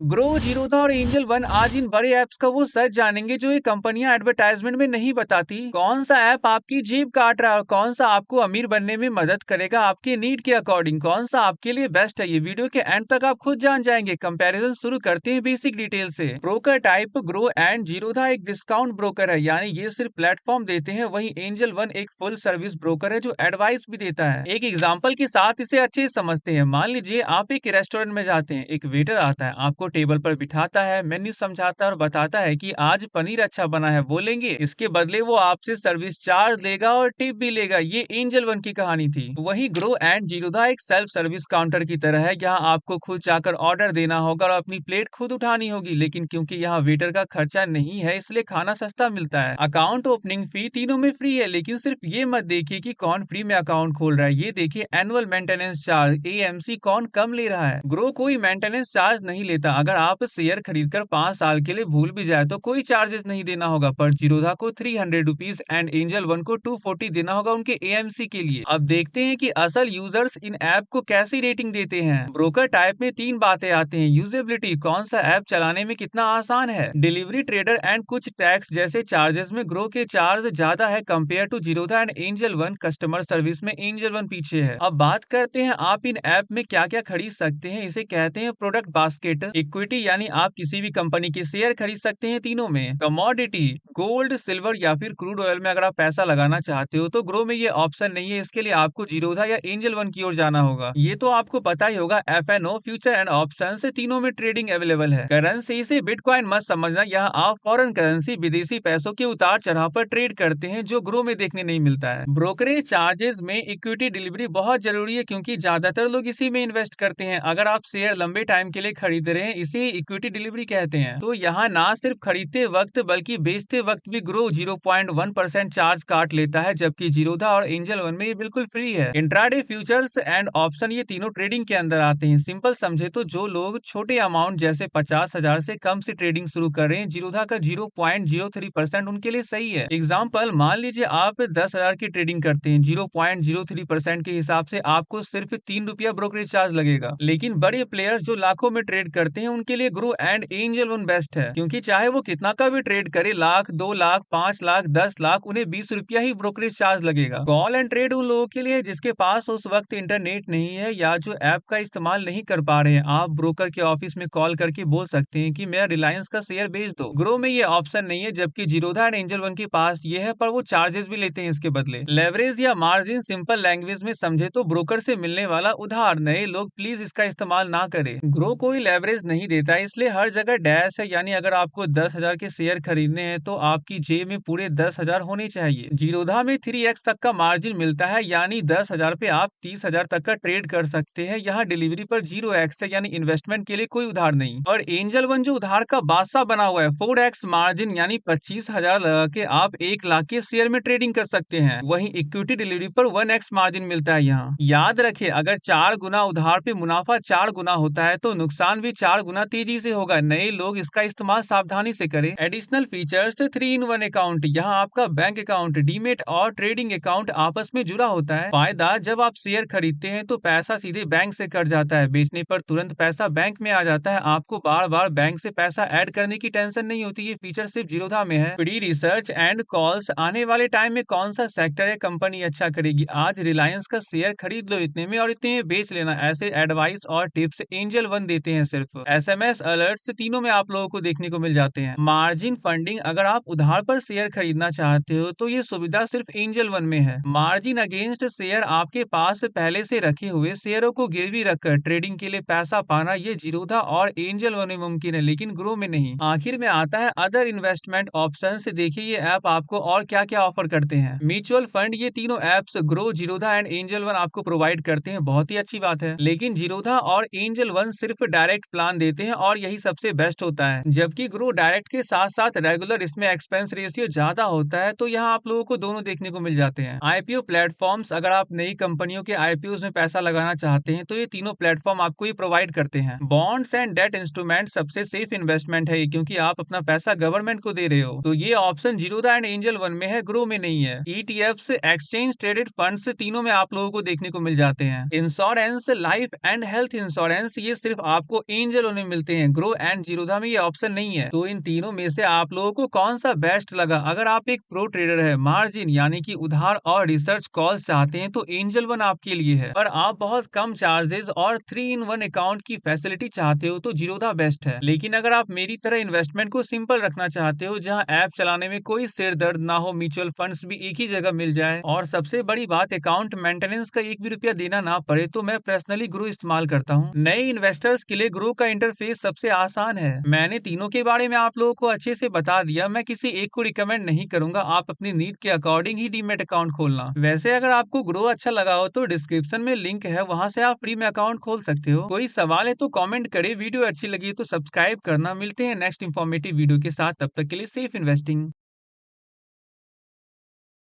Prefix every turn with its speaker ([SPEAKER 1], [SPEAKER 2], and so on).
[SPEAKER 1] Grow, Zerodha और angel one आज इन बड़े ऐप्स का वो सच जानेंगे जो ये कंपनियां एडवर्टाइजमेंट में नहीं बताती। कौन सा ऐप आपकी जेब काट रहा है और कौन सा आपको अमीर बनने में मदद करेगा आपके नीड के अकॉर्डिंग, कौन सा आपके लिए बेस्ट है, ये वीडियो के एंड तक आप खुद जान जाएंगे। कंपैरिजन शुरू करते हैं बेसिक डिटेल से। Broker type, grow and Zerodha एक डिस्काउंट ब्रोकर है, यानी ये सिर्फ प्लेटफॉर्म देते हैं। वहीं एंजल वन एक फुल सर्विस ब्रोकर है जो एडवाइस भी देता है। एक एग्जाम्पल के साथ इसे अच्छे से समझते हैं। मान लीजिए आप एक रेस्टोरेंट में जाते हैं, एक वेटर आता है, आपको टेबल पर बिठाता है, मेन्यू समझाता है और बताता है कि आज पनीर अच्छा बना है, वो लेंगे। इसके बदले वो आपसे सर्विस चार्ज लेगा और टिप भी लेगा। ये एंजल वन की कहानी थी। वही ग्रो एंड जीरोधा एक सेल्फ सर्विस काउंटर की तरह है। यहाँ आपको खुद जाकर ऑर्डर देना होगा और अपनी प्लेट खुद उठानी होगी, लेकिन क्योंकि यहाँ वेटर का खर्चा नहीं है इसलिए खाना सस्ता मिलता है। अकाउंट ओपनिंग फी तीनों में फ्री है, लेकिन सिर्फ ये मत देखिए कि कौन फ्री में अकाउंट खोल रहा है, ये देखिए एनुअल मेंटेनेंस चार्ज एएमसी कौन कम ले रहा है। ग्रो कोई मेंटेनेंस चार्ज नहीं लेता। अगर आप शेयर खरीदकर 5 साल के लिए भूल भी जाए तो कोई चार्जेस नहीं देना होगा, पर जीरोधा को 300 रुपीज एंड एंजल वन को 240 देना होगा उनके एएमसी के लिए। अब देखते हैं कि असल यूजर्स इन ऐप को कैसी रेटिंग देते हैं। ब्रोकर टाइप में 3 बातें आती हैं। यूजेबिलिटी, कौन सा ऐप चलाने में कितना आसान है। डिलीवरी, ट्रेडर एंड कुछ टैक्स जैसे चार्जेस में ग्रो के चार्ज ज्यादा है compare to Zerodha and Angel One. Customer service में एंजल वन पीछे है। अब बात करते हैं आप इन ऐप में क्या क्या खरीद सकते हैं। इसे कहते हैं प्रोडक्ट बास्केट। इक्विटी, यानी आप किसी भी कंपनी के शेयर खरीद सकते हैं तीनों में। कमोडिटी, गोल्ड, सिल्वर या फिर क्रूड ऑयल में अगर आप पैसा लगाना चाहते हो तो ग्रो में ये ऑप्शन नहीं है। इसके लिए आपको जीरोधा या एंजल वन की ओर जाना होगा। ये तो आपको पता ही होगा। एफएनओ, फ्यूचर एंड ऑप्शन से तीनों में ट्रेडिंग अवेलेबल है। करेंसी से बिटकॉइन मत समझना, यहाँ आप फॉरेन करेंसी, विदेशी पैसों के उतार चढ़ाव पर ट्रेड करते हैं जो ग्रो में देखने नहीं मिलता है। ब्रोकरेज चार्जेस में इक्विटी डिलीवरी बहुत जरूरी है क्योंकि ज्यादातर लोग इसी में इन्वेस्ट करते हैं। अगर आप शेयर लंबे टाइम के लिए खरीद रहे हैं, इसे इक्विटी डिलीवरी कहते हैं। तो यहाँ ना सिर्फ खरीदते वक्त बल्कि बेचते वक्त भी ग्रो 0.1% चार्ज काट लेता है, जबकि जीरोधा और एंजल वन में ये बिल्कुल फ्री है। इंट्राडे, फ्यूचर्स एंड ऑप्शन ये तीनों ट्रेडिंग के अंदर आते हैं। सिंपल समझे तो जो लोग छोटे अमाउंट जैसे 50,000 से कम से ट्रेडिंग शुरू कर रहे हैं, जीरोधा का 0.03% उनके लिए सही है। एग्जाम्पल, मान लीजिए आप 10,000 की ट्रेडिंग करते हैं, 0.03% के हिसाब से आपको सिर्फ 3 रुपया ब्रोकरेज चार्ज लगेगा। लेकिन बड़े प्लेयर्स जो लाखों में ट्रेड करते हैं उनके लिए grow and Angel one best है, क्योंकि चाहे वो कितना का भी ट्रेड करे, लाख, 2 लाख, 5 लाख, 10 लाख, उन्हें 20 रुपया ही ब्रोकरेज चार्ज लगेगा। कॉल एंड ट्रेड उन लोगों के लिए है जिसके पास उस वक्त इंटरनेट नहीं है या जो ऐप का इस्तेमाल नहीं कर पा रहे हैं। आप ब्रोकर के ऑफिस में कॉल करके बोल सकते हैं कि मेरा रिलायंस का शेयर बेच दो। ग्रो में ये ऑप्शन नहीं है, जबकि जीरोधा एंड एंजल वन के पास ये है, पर वो चार्जेस भी लेते हैं इसके बदले। लेवरेज या मार्जिन, सिंपल लैंग्वेज में समझे तो ब्रोकर से मिलने वाला उधार। नए लोग प्लीज इसका इस्तेमाल ना करें। ग्रो कोई लेवरेज नहीं देता, इसलिए हर जगह डैश है, यानी अगर आपको 10,000 के शेयर खरीदने हैं तो आपकी जेब में पूरे 10,000 होने चाहिए। जीरोधा में 3x तक का मार्जिन मिलता है, यानी 10,000 पे आप 30,000 तक का ट्रेड कर सकते हैं। यहाँ डिलीवरी पर 0x है, यानी इन्वेस्टमेंट के लिए कोई उधार नहीं। और एंजल वन जो उधार का बादशाह बना हुआ है, 4x मार्जिन, यानी 25,000 लगा के आप 1 लाख के शेयर में ट्रेडिंग कर सकते हैं। वहीं इक्विटी डिलीवरी पर 1x मार्जिन मिलता है। यहाँ याद रखिए, अगर 4 गुना उधार पे मुनाफा 4 गुना होता है तो नुकसान भी 4 गुना तेजी से होगा। नए लोग इसका इस्तेमाल सावधानी से करें। एडिशनल फीचर्स, 3 in 1 अकाउंट, यहाँ आपका बैंक अकाउंट, डीमेट और ट्रेडिंग अकाउंट आपस में जुड़ा होता है। फायदा, जब आप शेयर खरीदते हैं तो पैसा सीधे बैंक से कट जाता है, बेचने पर तुरंत पैसा बैंक में आ जाता है। आपको बार बार बैंक से पैसा ऐड करने की टेंशन नहीं होती। ये फीचर सिर्फ जीरोधा में है। प्री रिसर्च एंड कॉल्स, आने वाले टाइम में कौन सा सेक्टर या कंपनी अच्छा करेगी, आज रिलायंस का शेयर खरीद लो इतने में और इतने में बेच लेना, ऐसे एडवाइस और टिप्स एंजल वन देते हैं। सिर्फ एसएमएस अलर्ट्स तीनों में आप लोगों को देखने को मिल जाते हैं। मार्जिन फंडिंग, अगर आप उधार पर शेयर खरीदना चाहते हो तो ये सुविधा सिर्फ एंजल वन में है। मार्जिन अगेंस्ट शेयर, आपके पास पहले से रखे हुए शेयरों को गिरवी रखकर ट्रेडिंग के लिए पैसा पाना, ये जीरोधा और एंजल वन में मुमकिन है, लेकिन ग्रो में नहीं। आखिर में आता है अदर इन्वेस्टमेंट ऑप्शन से। देखिए ये ऐप आपको और क्या क्या ऑफर करते हैं। म्यूचुअल फंड, ये तीनों apps grow, Zerodha and Angel one आपको प्रोवाइड करते हैं, बहुत ही अच्छी बात है। लेकिन जीरोधा और एंजल वन सिर्फ डायरेक्ट प्लान देते हैं और यही सबसे बेस्ट होता है, जबकि ग्रो डायरेक्ट के साथ साथ रेगुलर, इसमें एक्सपेंस रेशियो ज्यादा होता है। तो यहाँ आप लोगों को दोनों देखने को मिल जाते हैं। आईपीओ प्लेटफॉर्म्स, अगर आप नई कंपनियों के आईपीओ में पैसा लगाना चाहते हैं तो ये तीनों प्लेटफॉर्म आपको ये प्रोवाइड करते हैं। बॉन्ड्स एंड डेट इंस्ट्रूमेंट सबसे सेफ इन्वेस्टमेंट है क्योंकि आप अपना पैसा गवर्नमेंट को दे रहे हो। तो ये option Zerodha and Angel one में है, ग्रो में नहीं है। ईटीएफ्स, एक्सचेंज ट्रेडेड फंड्स, तीनों में आप लोगों को देखने को मिल जाते हैं। Insurance, life and health insurance, ये सिर्फ आपको एंजल में मिलते हैं, ग्रो एंड जीरोधा में ये ऑप्शन नहीं है। तो इन तीनों में से आप लोगों को कौन सा बेस्ट लगा? अगर आप एक प्रो ट्रेडर है, मार्जिन यानी कि उधार और रिसर्च कॉल्स चाहते हैं तो एंजल वन आपके लिए है। और आप बहुत कम चार्जेस और 3-in-1 अकाउंट की फैसिलिटी चाहते हो तो जीरोधा बेस्ट है। लेकिन अगर आप मेरी तरह इन्वेस्टमेंट को सिंपल रखना चाहते हो, जहां ऐप चलाने में कोई सिर दर्द ना हो, म्यूचुअल फंड्स भी एक ही जगह मिल जाए और सबसे बड़ी बात अकाउंट मेंटेनेंस का 1 भी रुपया देना ना पड़े, तो मैं पर्सनली ग्रो इस्तेमाल करता हूँ। नए इन्वेस्टर्स के लिए ग्रो का इंटरफेस सबसे आसान है। मैंने तीनों के बारे में आप लोगों को अच्छे से बता दिया, मैं किसी एक को रिकमेंड नहीं करूंगा, आप अपनी नीड के अकॉर्डिंग ही डीमेट अकाउंट खोलना। वैसे अगर आपको ग्रो अच्छा लगा हो तो डिस्क्रिप्शन में लिंक है, वहां से आप फ्री में अकाउंट खोल सकते हो। कोई सवाल है तो कमेंट करे, वीडियो अच्छी लगी तो सब्सक्राइब करना। मिलते हैं नेक्स्ट इंफॉर्मेटिव वीडियो के साथ, तब तक के लिए सेफ इन्वेस्टिंग।